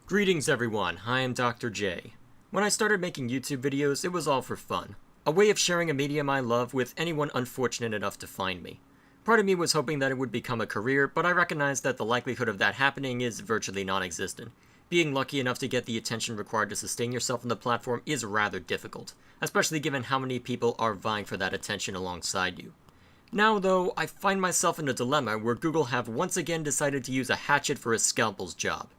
Greetings everyone, I am Dr. J. When I started making YouTube videos, it was all for fun. A way of sharing a medium I love with anyone unfortunate enough to find me. Part of me was hoping that it would become a career, but I recognized that the likelihood of that happening is virtually non-existent. Being lucky enough to get the attention required to sustain yourself on the platform is rather difficult, especially given how many people are vying for that attention alongside you. Now though, I find myself in a dilemma where Google have once again decided to use a hatchet for a scalpel's job.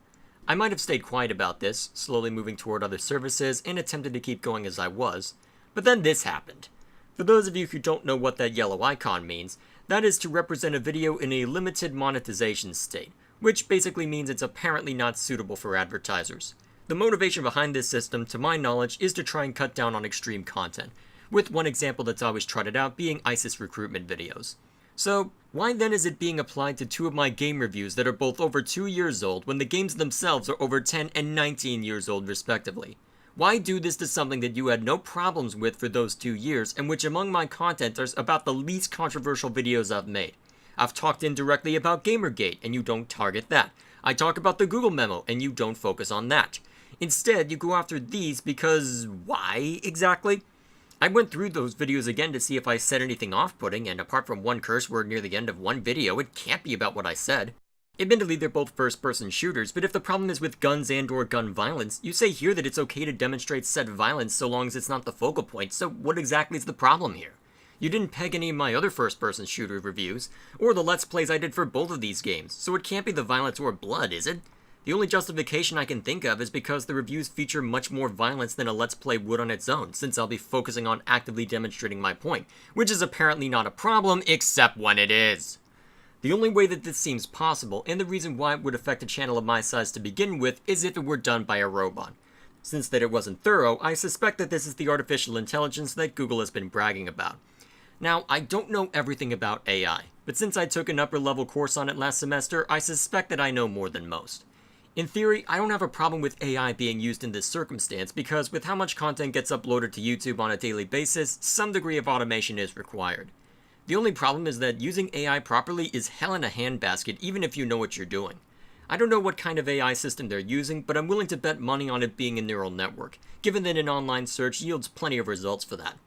I might have stayed quiet about this, slowly moving toward other services and attempted to keep going as I was, but then this happened. For those of you who don't know what that yellow icon means, that is to represent a video in a limited monetization state, which basically means it's apparently not suitable for advertisers. The motivation behind this system, to my knowledge, is to try and cut down on extreme content, with one example that's always trotted out being ISIS recruitment videos. So, why then is it being applied to two of my game reviews that are both over 2 years old when the games themselves are over 10 and 19 years old respectively? Why do this to something that you had no problems with for those 2 years, and which among my content are about the least controversial videos I've made? I've talked indirectly about Gamergate, and you don't target that. I talk about the Google memo, and you don't focus on that. Instead, you go after these because why exactly? I went through those videos again to see if I said anything off-putting, and apart from one curse word near the end of one video, it can't be about what I said. Admittedly, they're both first-person shooters, but if the problem is with guns and/or gun violence, you say here that it's okay to demonstrate said violence so long as it's not the focal point, so what exactly is the problem here? You didn't peg any of my other first-person shooter reviews, or the Let's Plays I did for both of these games, so it can't be the violence or blood, is it? The only justification I can think of is because the reviews feature much more violence than a Let's Play would on its own, since I'll be focusing on actively demonstrating my point, which is apparently not a problem, except when it is. The only way that this seems possible, and the reason why it would affect a channel of my size to begin with, is if it were done by a robot. Since that it wasn't thorough, I suspect that this is the artificial intelligence that Google has been bragging about. Now, I don't know everything about AI, but since I took an upper-level course on it last semester, I suspect that I know more than most. In theory, I don't have a problem with AI being used in this circumstance because with how much content gets uploaded to YouTube on a daily basis, some degree of automation is required. The only problem is that using AI properly is hell in a handbasket even if you know what you're doing. I don't know what kind of AI system they're using, but I'm willing to bet money on it being a neural network, given that an online search yields plenty of results for that.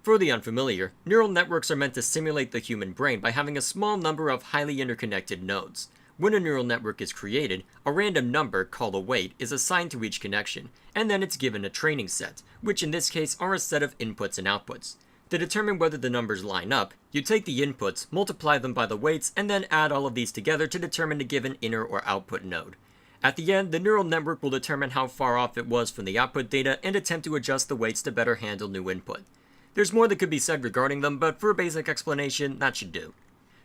For the unfamiliar, neural networks are meant to simulate the human brain by having a small number of highly interconnected nodes. When a neural network is created, a random number, called a weight, is assigned to each connection, and then it's given a training set, which in this case are a set of inputs and outputs. To determine whether the numbers line up, you take the inputs, multiply them by the weights, and then add all of these together to determine a given inner or output node. At the end, the neural network will determine how far off it was from the output data and attempt to adjust the weights to better handle new input. There's more that could be said regarding them, but for a basic explanation, that should do.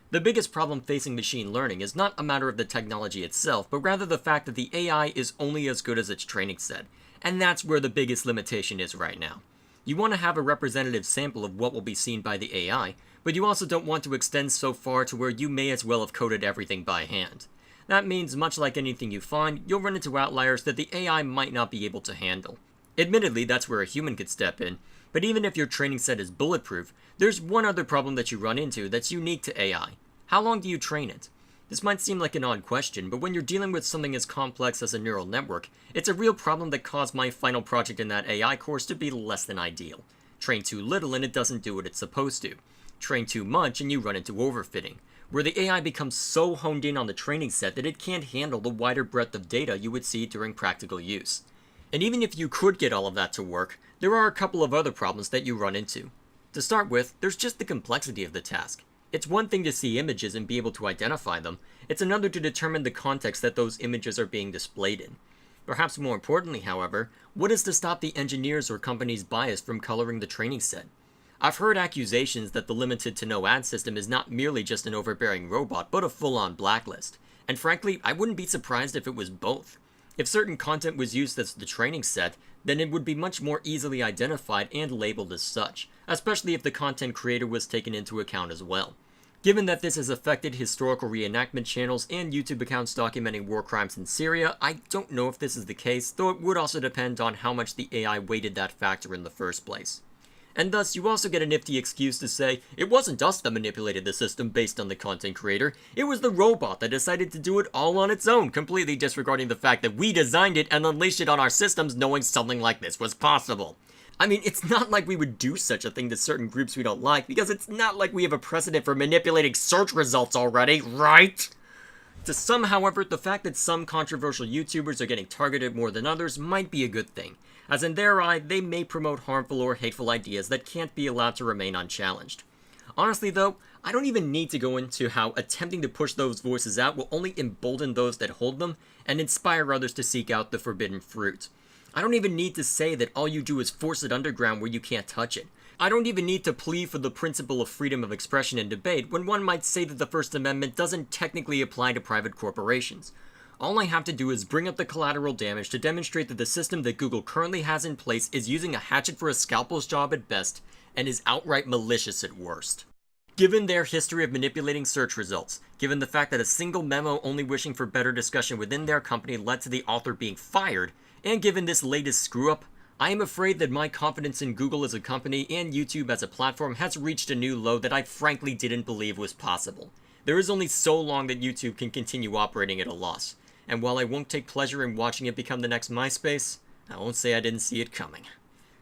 The biggest problem facing machine learning is not a matter of the technology itself, but rather the fact that the AI is only as good as its training set, and that's where the biggest limitation is right now. You want to have a representative sample of what will be seen by the AI, but you also don't want to extend so far to where you may as well have coded everything by hand. That means, much like anything you find, you'll run into outliers that the AI might not be able to handle. Admittedly, that's where a human could step in, but even if your training set is bulletproof, there's one other problem that you run into that's unique to AI. How long do you train it? This might seem like an odd question, but when you're dealing with something as complex as a neural network, it's a real problem that caused my final project in that AI course to be less than ideal. Train too little and it doesn't do what it's supposed to. Train too much and you run into overfitting, where the AI becomes so honed in on the training set that it can't handle the wider breadth of data you would see during practical use. And even if you could get all of that to work, there are a couple of other problems that you run into. To start with, there's just the complexity of the task. It's one thing to see images and be able to identify them, it's another to determine the context that those images are being displayed in. Perhaps more importantly, however, what is to stop the engineers or companies' bias from coloring the training set? I've heard accusations that the limited to no ad system is not merely just an overbearing robot, but a full-on blacklist. And frankly, I wouldn't be surprised if it was both. If certain content was used as the training set, then it would be much more easily identified and labeled as such, especially if the content creator was taken into account as well. Given that this has affected historical reenactment channels and YouTube accounts documenting war crimes in Syria, I don't know if this is the case, though it would also depend on how much the AI weighted that factor in the first place. And thus, you also get a nifty excuse to say, it wasn't us that manipulated the system based on the content creator, it was the robot that decided to do it all on its own, completely disregarding the fact that we designed it and unleashed it on our systems knowing something like this was possible. I mean, it's not like we would do such a thing to certain groups we don't like, because it's not like we have a precedent for manipulating search results already, right? To some, however, the fact that some controversial YouTubers are getting targeted more than others might be a good thing, as in their eye, they may promote harmful or hateful ideas that can't be allowed to remain unchallenged. Honestly though, I don't even need to go into how attempting to push those voices out will only embolden those that hold them and inspire others to seek out the forbidden fruit. I don't even need to say that all you do is force it underground where you can't touch it. I don't even need to plead for the principle of freedom of expression and debate when one might say that the First Amendment doesn't technically apply to private corporations. All I have to do is bring up the collateral damage to demonstrate that the system that Google currently has in place is using a hatchet for a scalpel's job at best and is outright malicious at worst. Given their history of manipulating search results, given the fact that a single memo only wishing for better discussion within their company led to the author being fired, and given this latest screw-up, I am afraid that my confidence in Google as a company and YouTube as a platform has reached a new low that I frankly didn't believe was possible. There is only so long that YouTube can continue operating at a loss, and while I won't take pleasure in watching it become the next MySpace, I won't say I didn't see it coming.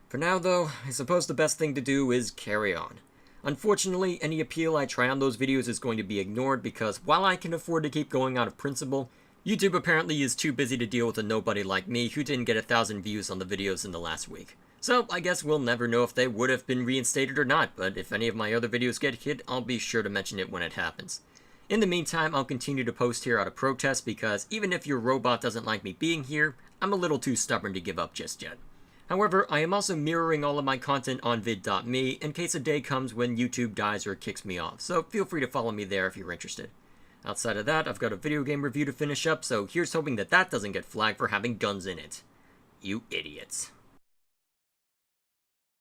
For now though, I suppose the best thing to do is carry on. Unfortunately, any appeal I try on those videos is going to be ignored because while I can afford to keep going out of principle, YouTube apparently is too busy to deal with a nobody like me who didn't get 1,000 views on the videos in the last week. So I guess we'll never know if they would have been reinstated or not, but if any of my other videos get hit, I'll be sure to mention it when it happens. In the meantime, I'll continue to post here out of protest because even if your robot doesn't like me being here, I'm a little too stubborn to give up just yet. However, I am also mirroring all of my content on vid.me in case a day comes when YouTube dies or kicks me off, so feel free to follow me there if you're interested. Outside of that, I've got a video game review to finish up, so here's hoping that that doesn't get flagged for having guns in it. You idiots.